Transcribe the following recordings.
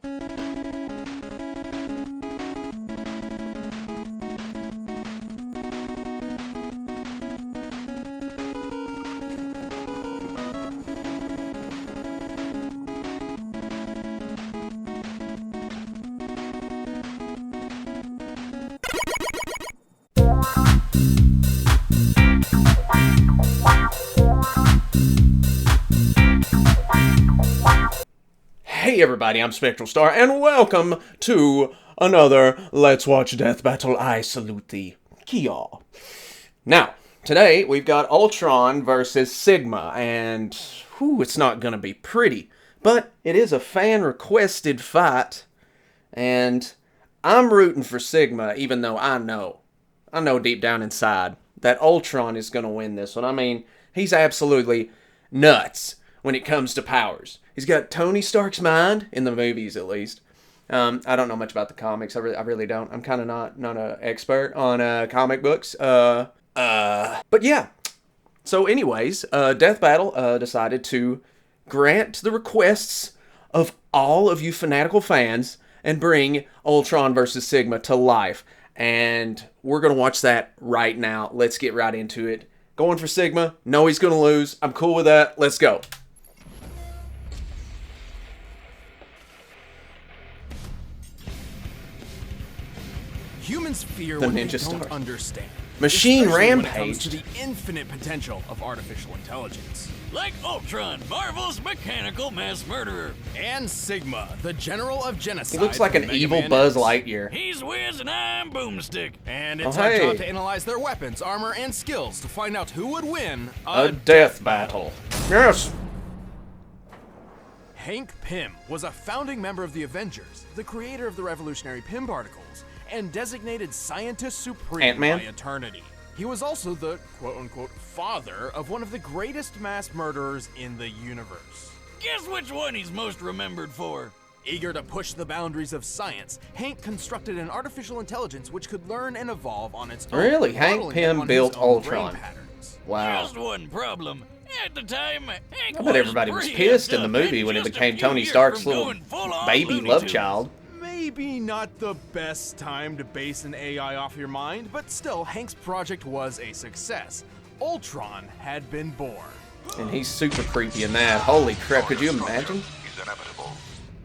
Hey everybody, I'm Spectral Star, and welcome to another Let's Watch Deathbattle. I salute thee. Kia. Now, today we've got Ultron versus Sigma, and it's not gonna be pretty, but it is a fan-requested fight, and I'm rooting for Sigma, even though I know deep down inside that Ultron is gonna win this one. I mean, he's absolutely nuts when it comes to powers. He's got Tony Stark's mind, in the movies at least. I don't know much about the comics. I really don't. I'm kind of not an expert on comic books. But yeah. So anyways, Deathbattle decided to grant the requests of all of you fanatical fans and bring Ultron versus Sigma to life. And we're going to watch that right now. Let's get right into it. Going for Sigma. Know he's going to lose. I'm cool with that. Let's go. Humans fear what they don't understand. Machine Rampage. When it comes to the infinite potential of artificial intelligence. Like Ultron, Marvel's mechanical mass murderer. And Sigma, the general of genocide. He looks like an evil Buzz Lightyear. He's Wiz and I'm Boomstick. And it's our job to analyze their weapons, armor, and skills to find out who would win a death battle. Yes! Hank Pym was a founding member of the Avengers, the creator of the revolutionary Pym particles, and designated Scientist Supreme Ant-Man? by Eternity. He was also the quote-unquote father of one of the greatest mass murderers in the universe. Guess which one he's most remembered for? Eager to push the boundaries of science, Hank constructed an artificial intelligence which could learn and evolve on its own. Really? Hank Pym built Ultron. Wow. Just one problem. At the time, Hank I bet everybody was pissed in the movie when it became Tony Stark's little baby love child. Maybe not the best time to base an AI off your mind, but still, Hank's project was a success. Ultron had been born. And he's super creepy in that. Holy crap, could you imagine?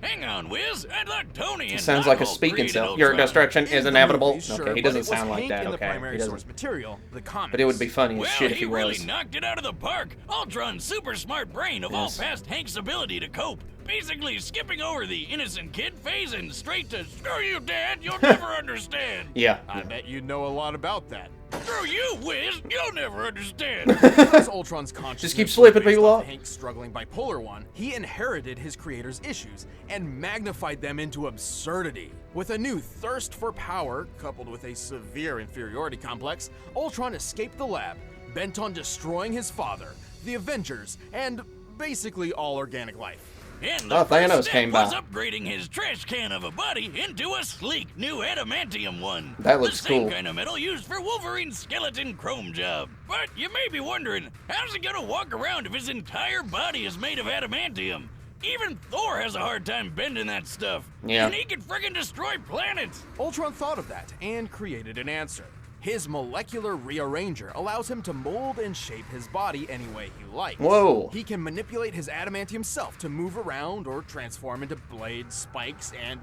Hang on, Wiz. I'd like Tony and sounds like a speaking self. Your destruction is inevitable. Okay, he doesn't sound like that. Okay, he doesn't. Material, the comics. But it would be funny as shit if he was. Really knocked it out of the park. Ultron's super smart brain evolved past Hank's ability to cope. Basically skipping over the innocent kid phase and straight to screw you, Dad. You'll never understand. Yeah. I bet you know a lot about that. Screw you, Wiz. You'll never understand. Because Ultron's consciousness just keep slipping people off. Hank's struggling bipolar one, he inherited his creator's issues and magnified them into absurdity. With a new thirst for power, coupled with a severe inferiority complex, Ultron escaped the lab, bent on destroying his father, the Avengers, and basically all organic life. And the first step was upgrading his trash can of a body into a sleek new adamantium one. That looks cool. The same kind of metal used for Wolverine's skeleton chrome job. But you may be wondering, how's he gonna walk around if his entire body is made of adamantium? Even Thor has a hard time bending that stuff. Yeah. And he can friggin' destroy planets. Ultron thought of that and created an answer. His molecular rearranger allows him to mold and shape his body any way he likes. Whoa. He can manipulate his adamantium self to move around or transform into blades, spikes, and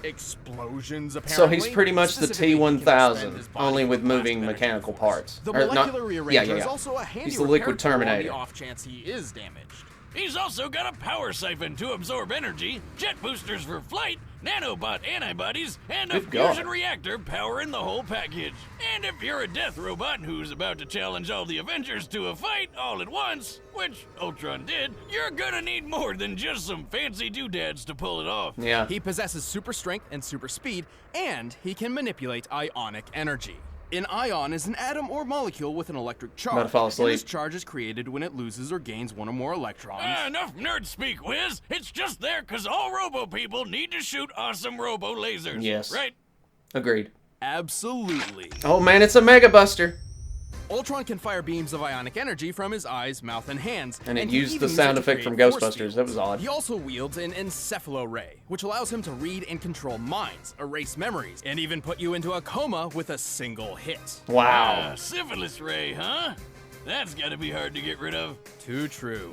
explosions, apparently. So he's pretty much the T-1000, only with moving mechanical parts. The molecular rearranger is also a handy He's the liquid Terminator. On the off chance he is damaged. He's also got a power siphon to absorb energy, jet boosters for flight, nanobot antibodies, and a fusion reactor powering the whole package. And if you're a death robot who's about to challenge all the Avengers to a fight all at once, which Ultron did, you're gonna need more than just some fancy doodads to pull it off. Yeah. He possesses super strength and super speed, and he can manipulate ionic energy. An ion is an atom or molecule with an electric charge. About to fall asleep. And this charge is created when it loses or gains one or more electrons. Enough nerd speak, Wiz. It's just there because all robo people need to shoot awesome robo lasers. Yes. Right? Agreed. Absolutely. Oh man, it's a Mega Buster. Ultron can fire beams of ionic energy from his eyes, mouth, and hands. And it he used even the sound it to effect from create force Ghostbusters. fields. That was odd. He also wields an encephalo ray, which allows him to read and control minds, erase memories, and even put you into a coma with a single hit. Wow. Syphilis ray, huh? That's gotta be hard to get rid of. Too true.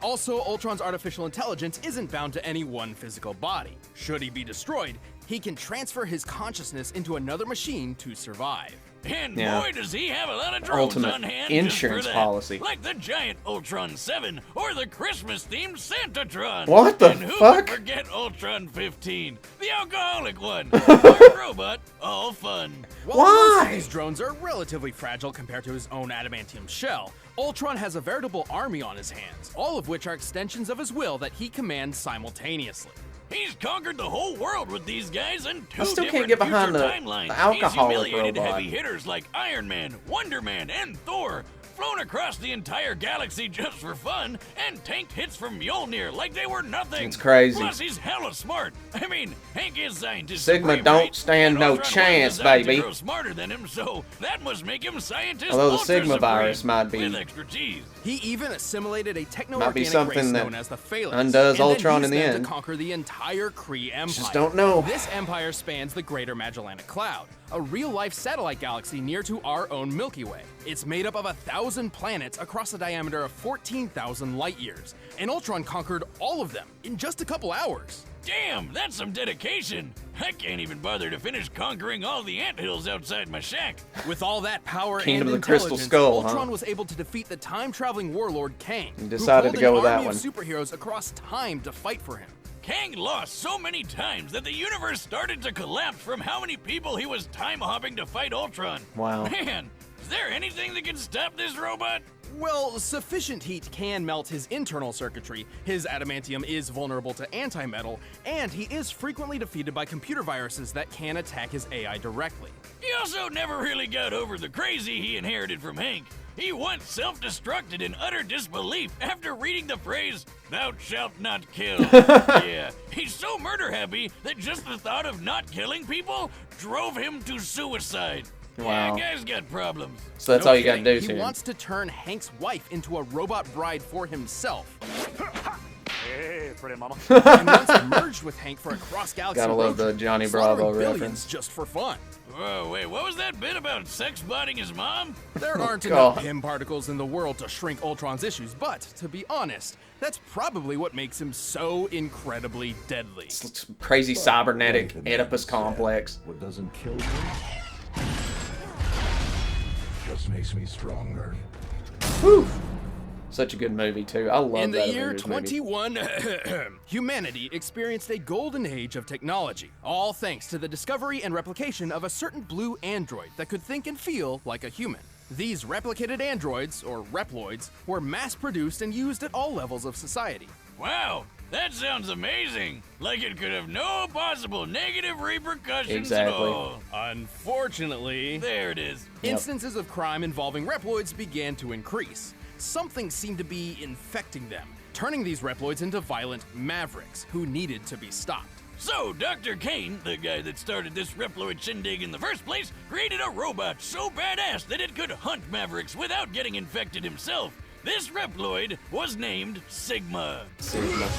Also, Ultron's artificial intelligence isn't bound to any one physical body. Should he be destroyed, he can transfer his consciousness into another machine to survive. And Yeah. boy, does he have a lot of drones Ultimate on hand insurance just for that. policy. Like the giant Ultron 7 or the Christmas-themed Santatron. What the and who fuck? could forget Ultron 15, the alcoholic one. Our robot, all fun. While Why? most of these drones are relatively fragile compared to his own adamantium shell, Ultron has a veritable army on his hands, all of which are extensions of his will that he commands simultaneously. He's conquered the whole world with these guys and two I still can't different get behind future the timelines. alcoholic He's humiliated robot. heavy hitters like Iron Man, Wonder Man, and Thor, flown across the entire galaxy just for fun, and tanked hits from Mjolnir like they were nothing. It's crazy. Plus, he's hella smart. I mean, Hank is scientist Sigma supreme, don't right? stand And no Ultron was chance, designed baby. To grow smarter than him, so that must make him scientist. Although the ultra Sigma supreme, virus might be- with expertise. He even assimilated a techno-organic Might be something race that known as the Phalanx, undoes and Ultron then in used the them end. to conquer the entire Kree Empire. Just don't know. This empire spans the Greater Magellanic Cloud, a real-life satellite galaxy near to our own Milky Way. It's made up of 1,000 planets across a diameter of 14,000 light-years, and Ultron conquered all of them in just a couple hours. Damn, that's some dedication. I can't even bother to finish conquering all the anthills outside my shack. With all that power Kingdom and of the Crystal intelligence, Skull, huh? Ultron was able to defeat the time-traveling warlord Kang, You decided who to go pulled with an that army of one. superheroes across time to fight for him. Kang lost so many times that the universe started to collapse from how many people he was time-hopping to fight Ultron. Wow. Man, is there anything that can stop this robot? Well, sufficient heat can melt his internal circuitry, his adamantium is vulnerable to antimetal, and he is frequently defeated by computer viruses that can attack his AI directly. He also never really got over the crazy he inherited from Hank. He once self-destructed in utter disbelief after reading the phrase, "Thou shalt not kill." Yeah, he's so murder-happy that just the thought of not killing people drove him to suicide. Wow. Yeah, guy's got problems. So that's No all you gotta kidding. do He to him. wants to turn Hank's wife into a robot bride for himself. Hey, pretty mama. And once merged with Hank for a cross-galaxy Gotta love the road trip, Johnny slaughtering Bravo billions reference. just for fun. Whoa, wait, what was that bit about sex-botting his mom? There aren't God. enough Pym particles in the world to shrink Ultron's issues, but to be honest, that's probably what makes him so incredibly deadly. It's crazy cybernetic Oedipus complex. What doesn't kill me just makes me stronger. Whew. Such a good movie too. I love In the that year Avengers movie. 21, humanity experienced a golden age of technology, all thanks to the discovery and replication of a certain blue android that could think and feel like a human. These replicated androids, or Reploids, were mass-produced and used at all levels of society. Wow, that sounds amazing. Like it could have no possible negative repercussions Exactly. at all. Unfortunately, There it is. instances of crime involving Reploids began to increase. Something seemed to be infecting them, turning these Reploids into violent mavericks who needed to be stopped. So, Dr. Kane, the guy that started this Reploid shindig in the first place, created a robot so badass that it could hunt mavericks without getting infected himself. This Reploid was named Sigma. Sigma.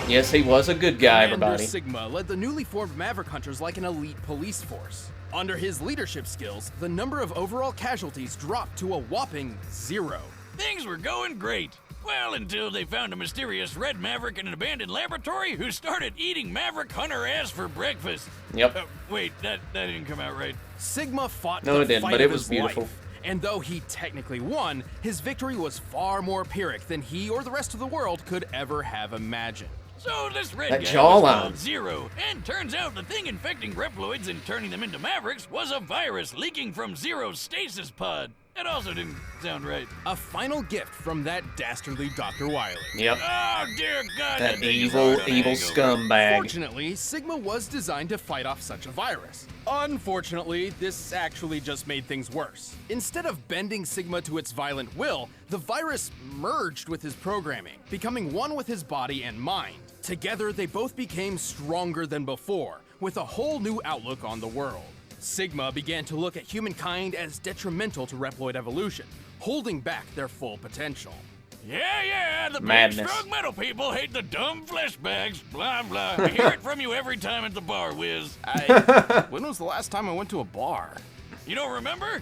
Yes, he was a good guy, Commander everybody. Sigma led the newly formed Maverick Hunters like an elite police force. Under his leadership skills, the number of overall casualties dropped to a whopping 0. Things were going great. Well, until they found a mysterious red maverick in an abandoned laboratory who started eating Maverick Hunter ass for breakfast. Yep. Wait, that didn't come out right. Sigma fought No, the it didn't, fight but it of was his beautiful. life. And though he technically won, his victory was far more Pyrrhic than he or the rest of the world could ever have imagined. So this red That guy jawline. was called Zero, and turns out the thing infecting Reploids and turning them into Mavericks was a virus leaking from Zero's stasis pod. That also didn't sound right. A final gift from that dastardly Dr. Wily. Yep. Oh dear God! That thing is evil, hard on evil hangover. scumbag. Fortunately, Sigma was designed to fight off such a virus. Unfortunately, this actually just made things worse. Instead of bending Sigma to its violent will, the virus merged with his programming, becoming one with his body and mind. Together, they both became stronger than before, with a whole new outlook on the world. Sigma began to look at humankind as detrimental to Reploid evolution, holding back their full potential. Yeah, the Madness. big strong metal people hate the dumb flesh bags, blah, blah. I hear it from you every time at the bar, Wiz. When was the last time I went to a bar? You don't remember?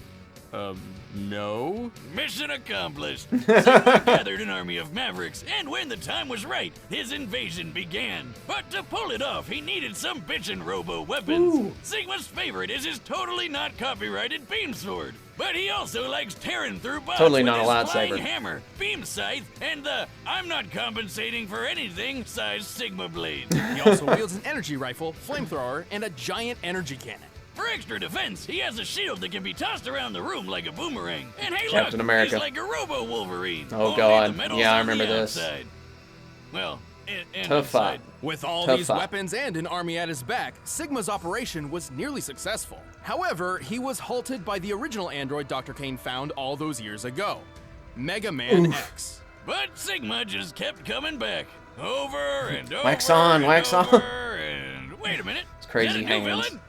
No. Mission accomplished. Sigma gathered an army of mavericks, and when the time was right, his invasion began. But to pull it off, he needed some bitchin' robo-weapons. Ooh. Sigma's favorite is his totally not copyrighted beam sword. But he also likes tearing through bots Totally with not a his flying lightsaber. hammer, beam scythe, and the I'm not compensating for anything size Sigma blade. He also wields an energy rifle, flamethrower, and a giant energy cannon. For extra defense, he has a shield that can be tossed around the room like a boomerang. And hey, Captain look, America. he's like a Robo-Wolverine. Oh, Only God. the metal's Yeah, I on the remember this. outside. Well, and Tough fight. inside. With all Tough these fight. weapons and an army at his back, Sigma's operation was nearly successful. However, he was halted by the original android Dr. Kane found all those years ago, Mega Man X. But Sigma just kept coming back. Over and over. Wax on, and wax on. over and wait a minute. It's crazy Is that a new hands. villain?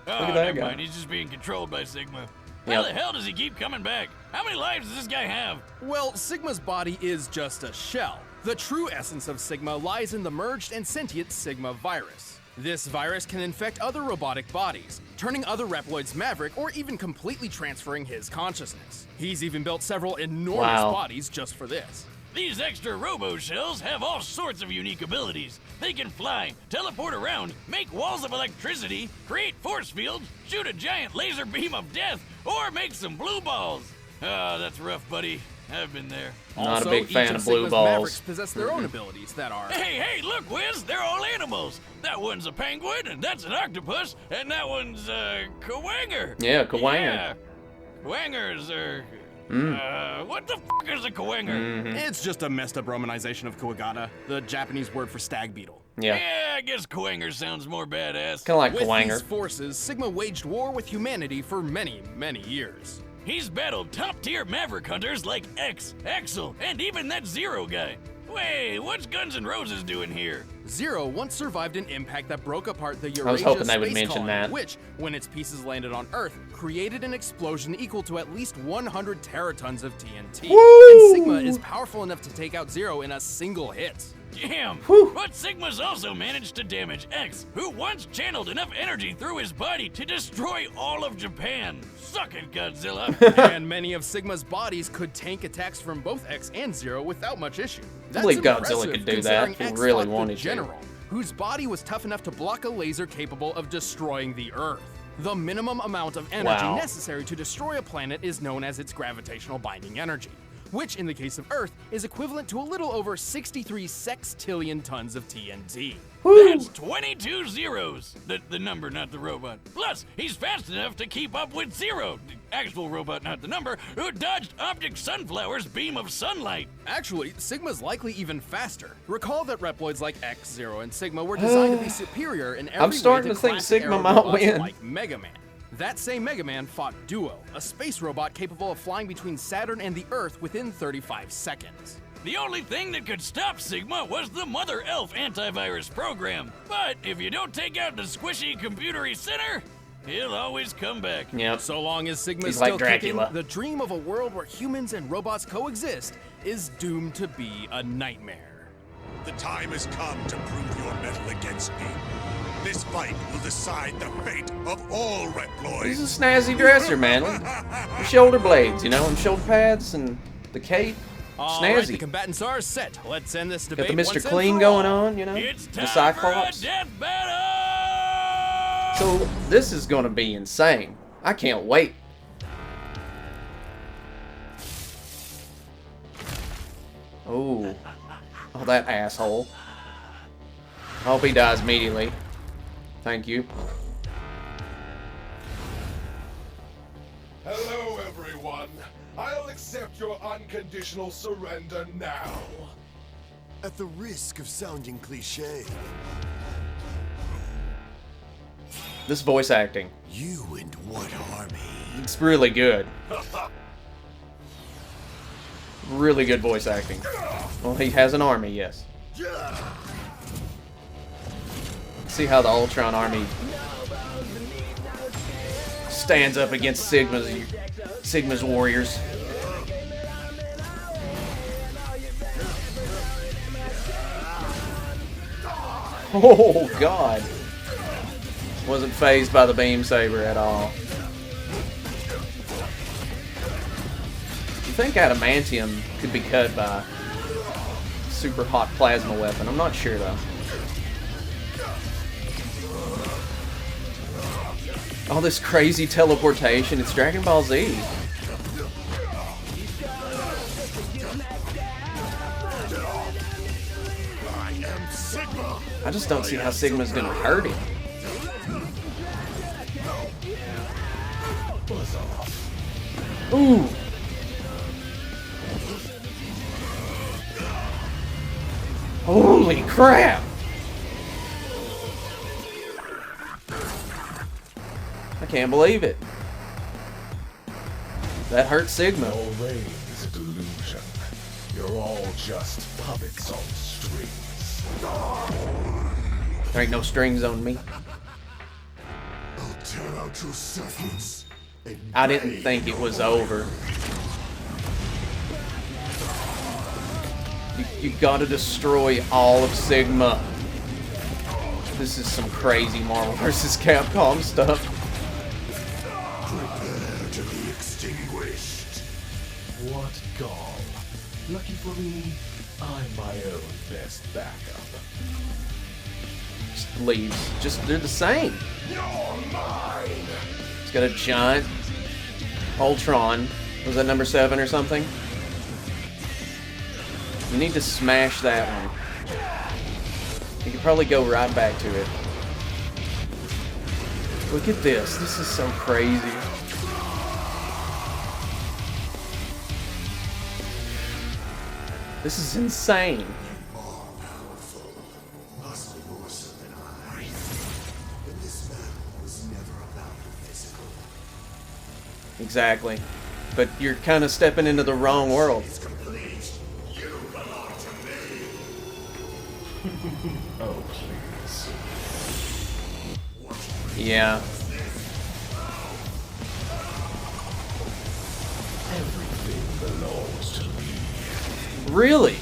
Oh, at that never guy. mind. He's just being controlled by Sigma. How Yep. the hell does he keep coming back? How many lives does this guy have? Well, Sigma's body is just a shell. The true essence of Sigma lies in the merged and sentient Sigma virus. This virus can infect other robotic bodies, turning other Reploids maverick or even completely transferring his consciousness. He's even built several enormous Wow. bodies just for this. These extra robo-shells have all sorts of unique abilities. They can fly, teleport around, make walls of electricity, create force fields, shoot a giant laser beam of death, or make some blue balls. Ah, that's rough, buddy. I've been there. Not a Also, big fan each of blue Sigma's balls. Mavericks possess their own abilities that are. Hey, look, Wiz, they're all animals. That one's a penguin, and that's an octopus, and that one's a kawanger. Yeah, kawanger. Yeah. Kawangers are... what the fuck is a kawanger? It's just a messed up romanization of Kawagata, the Japanese word for stag beetle. Yeah. Yeah, I guess kawanger sounds more badass. Kind of like With Kawanger. these forces, Sigma waged war with humanity for many, many years. He's battled top-tier maverick hunters like X, Axel, and even that Zero guy. Wait, what's Guns N' Roses doing here? Zero once survived an impact that broke apart the Eurasia I was hoping they would space mention colony, that. which, when its pieces landed on Earth, created an explosion equal to at least 100 teratons of TNT. Woo! And Sigma is powerful enough to take out Zero in a single hit. Damn! But Sigma's also managed to damage X, who once channeled enough energy through his body to destroy all of Japan. Suck it, Godzilla. And many of Sigma's bodies could tank attacks from both X and Zero without much issue. I believe Godzilla impressive could do that considering if he X really fought the wanted to. General, whose body was tough enough to block a laser capable of destroying the Earth. The minimum amount of energy Wow. necessary to destroy a planet is known as its gravitational binding energy, which in the case of Earth is equivalent to a little over 63 sextillion tons of TNT. That's 22 zeros. The number, not the robot. Plus, he's fast enough to keep up with Zero, the actual robot, not the number, who dodged Optic Sunflower's beam of sunlight. Actually, Sigma's likely even faster. Recall that Reploids like X, Zero, and Sigma were designed to be superior in every way starting to think classic Sigma era might robots win. like Mega Man. That same Mega Man fought Duo, a space robot capable of flying between Saturn and the Earth within 35 seconds. The only thing that could stop Sigma was the Mother Elf antivirus program. But if you don't take out the squishy computery center, he'll always come back. Yep. So long as Sigma is He's like still kicking, Dracula. the dream of a world where humans and robots coexist is doomed to be a nightmare. The time has come to prove your mettle against me. This fight will decide the fate of all Reploids. He's a snazzy dresser, man. The shoulder blades, you know, and shoulder pads and the cape. All right, the Snazzy. combatants are set. Let's end this debate Got the Mr. once and Clean for going all. on, you know? It's The time Cyclops. for a death battle! So this is gonna be insane. I can't wait. Oh, that asshole. I hope he dies immediately. Thank you. Hello, everyone. I'll accept your unconditional surrender now. At the risk of sounding cliche, This voice acting, you and what army? it's really good. Really good voice acting. Well, he has an army, yes. See how the Ultron army stands up against Sigma's warriors. Oh God. Wasn't fazed by the beam saber at all. You think adamantium could be cut by a super hot plasma weapon? I'm not sure though. All this crazy teleportation, it's Dragon Ball Z. I just don't see how Sigma's gonna hurt him. Ooh! Holy crap! I can't believe it. That hurt Sigma. Your reign is a delusion. You're all just puppets on strings. There ain't no strings on me. I'll tear out your servants. I didn't think it was over. You gotta destroy all of Sigma. This is some crazy Marvel vs. Capcom stuff. Prepare to be extinguished. What gall. Lucky for me, I'm my own best backup. Just leaves. Just they're the same. You're mine! It's got a giant Ultron. Was that number 7 or something? You need to smash that one. You could probably go right back to it. Look at this. This is so crazy. This is insane. Exactly. But you're kind of stepping into the wrong world. Oh, please. Yeah. Everything belongs to me. Really?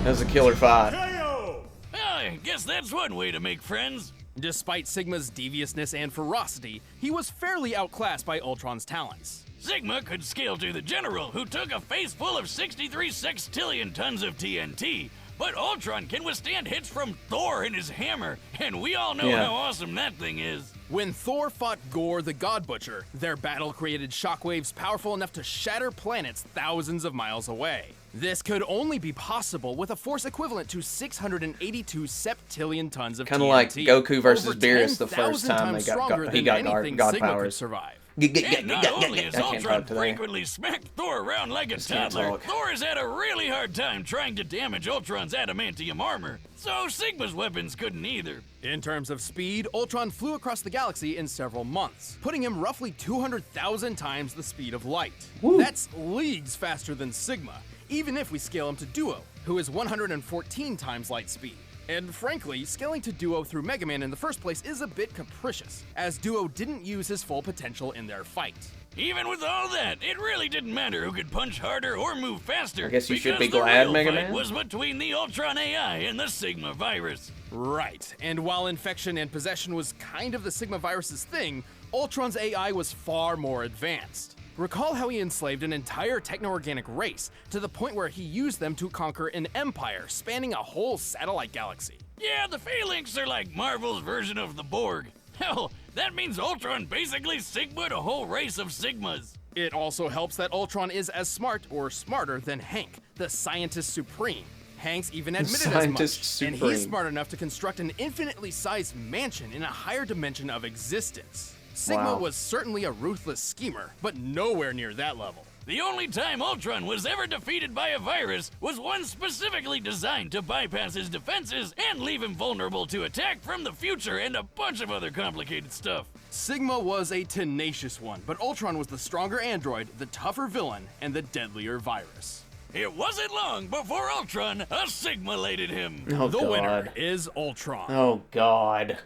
That was a killer fight. Well, I guess that's one way to make friends. Despite Sigma's deviousness and ferocity, he was fairly outclassed by Ultron's talents. Sigma could scale to the General, who took a face full of 63 sextillion tons of TNT. But Ultron can withstand hits from Thor and his hammer, and we all know how awesome that thing is. When Thor fought Gore the God Butcher, their battle created shockwaves powerful enough to shatter planets thousands of miles away. This could only be possible with a force equivalent to 682 septillion tons of TNT. Kind of like Goku versus over Beerus the 10,000 first time times stronger he than got anything God Sigma could powers. survive. And not only has I can't Ultron talk today. frequently smacked Thor around like a can't toddler, talk. Thor has had a really hard time trying to damage Ultron's adamantium armor, so Sigma's weapons couldn't either. In terms of speed, Ultron flew across the galaxy in several months, putting him roughly 200,000 times the speed of light. Woo. That's leagues faster than Sigma, even if we scale him to Duo, who is 114 times light speed. And frankly, scaling to Duo through Mega Man in the first place is a bit capricious, as Duo didn't use his full potential in their fight. Even with all that, it really didn't matter who could punch harder or move faster. I guess you should because be glad, the real Mega fight Man. was between the Ultron AI and the Sigma virus. Right, and while infection and possession was kind of the Sigma virus's thing, Ultron's AI was far more advanced. Recall how he enslaved an entire techno-organic race to the point where he used them to conquer an empire spanning a whole satellite galaxy. Yeah, the Phalanx are like Marvel's version of the Borg. Hell, that means Ultron basically Sigma'd a whole race of Sigmas. It also helps that Ultron is as smart or smarter than Hank, the Scientist Supreme. Hank's even admitted as Scientist much, Supreme. and he's smart enough to construct an infinitely sized mansion in a higher dimension of existence. Sigma Wow. was certainly a ruthless schemer, but nowhere near that level. The only time Ultron was ever defeated by a virus was one specifically designed to bypass his defenses and leave him vulnerable to attack from the future and a bunch of other complicated stuff. Sigma was a tenacious one, but Ultron was the stronger android, the tougher villain, and the deadlier virus. It wasn't long before Ultron assimilated him. Oh, The God. winner is Ultron. Oh, God.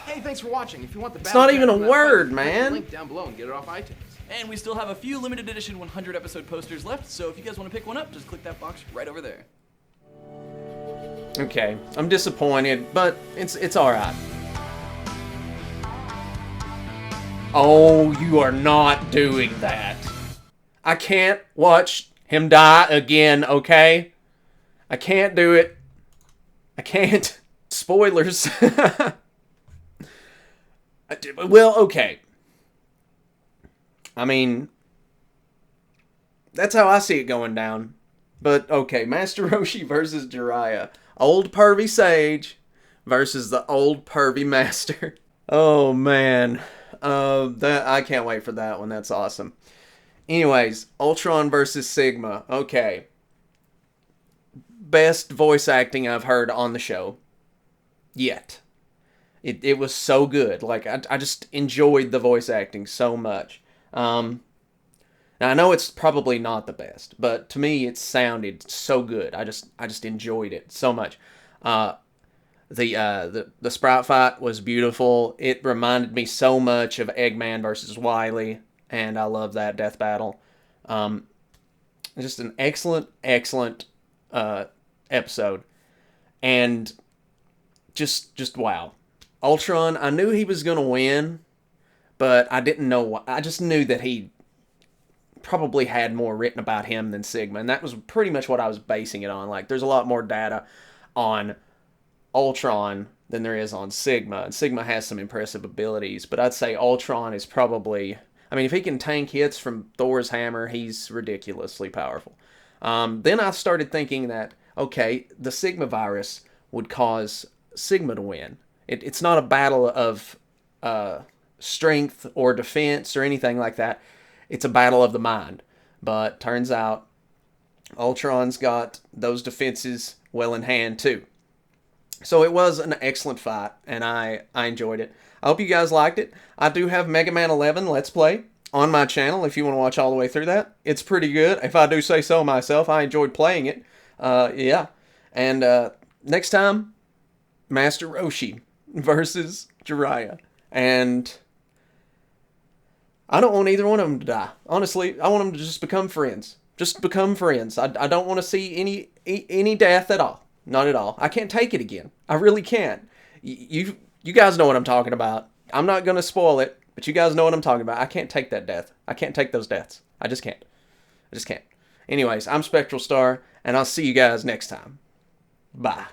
Hey, thanks for watching. If you want the It's not even a battle chat word, from that fight, click man. the link down below and get it off iTunes. And we still have a few limited edition 100 episode posters left, so if you guys want to pick one up, just click that box right over there. Okay, I'm disappointed, but it's alright. Oh, you are not doing that. I can't watch him die again, okay? I can't do it. I can't. Spoilers. Well, okay. I mean, that's how I see it going down. But, okay, Master Roshi versus Jiraiya. Old pervy sage versus the old pervy master. Oh, man. I can't wait for that one. That's awesome. Anyways, Ultron versus Sigma. Okay. Best voice acting I've heard on the show yet. It was so good. Like, I just enjoyed the voice acting so much. Now, I know it's probably not the best, but to me, it sounded so good. I just enjoyed it so much. The Sprout fight was beautiful. It reminded me so much of Eggman versus Wily, and I love that death battle. Just an excellent episode, and just wow. Ultron, I knew he was gonna win, but I didn't know why. I just knew that he probably had more written about him than Sigma, and that was pretty much what I was basing it on. Like, there's a lot more data on Ultron than there is on Sigma, and Sigma has some impressive abilities, but I'd say Ultron is probably... I mean, if he can tank hits from Thor's hammer, he's ridiculously powerful. Then I started thinking that, okay, the Sigma virus would cause Sigma to win. It's not a battle of strength or defense or anything like that. It's a battle of the mind. But turns out Ultron's got those defenses well in hand too. So it was an excellent fight, and I enjoyed it. I hope you guys liked it. I do have Mega Man 11 Let's Play on my channel if you want to watch all the way through that. It's pretty good, if I do say so myself. I enjoyed playing it. Yeah. And next time, Master Roshi versus Jiraiya. And I don't want either one of them to die. Honestly, I want them to just become friends. Just become friends. I don't want to see any death at all. Not at all. I can't take it again. I really can't. You guys know what I'm talking about. I'm not going to spoil it, but you guys know what I'm talking about. I can't take that death. I can't take those deaths. I just can't. I just can't. Anyways, I'm Spectral Star, and I'll see you guys next time. Bye.